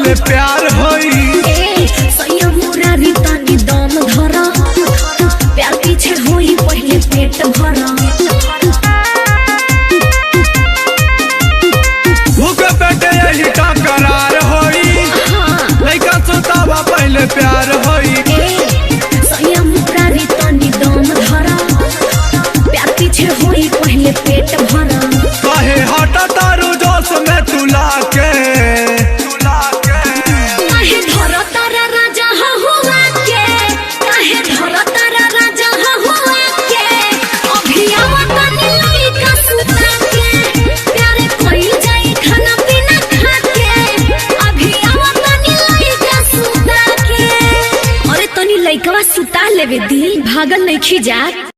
पहले प्यार होई। सैया मोरा रीतानी दम धरा, प्यार पीछे होई पहले पेट भरा। भूख पेटे यही का करार होई, लइका सुतावा पहले प्यार होई। सैया मोरा रीतानी दम धरा, प्यार पीछे होई पहले पेट भरा। कहे हटा तारू जोश में तुला के काहे धरा तारा राजा हुआ के, काहे धरा तारा राजा हुआ के। अभी आवतानी लइका सुता के, प्यारे कोई जाई खाना पीना खा के। अभी आवतानी लइका सुता के। अरे तनी लइकवा सुता लेवे दिल भागल नहीं खिजा।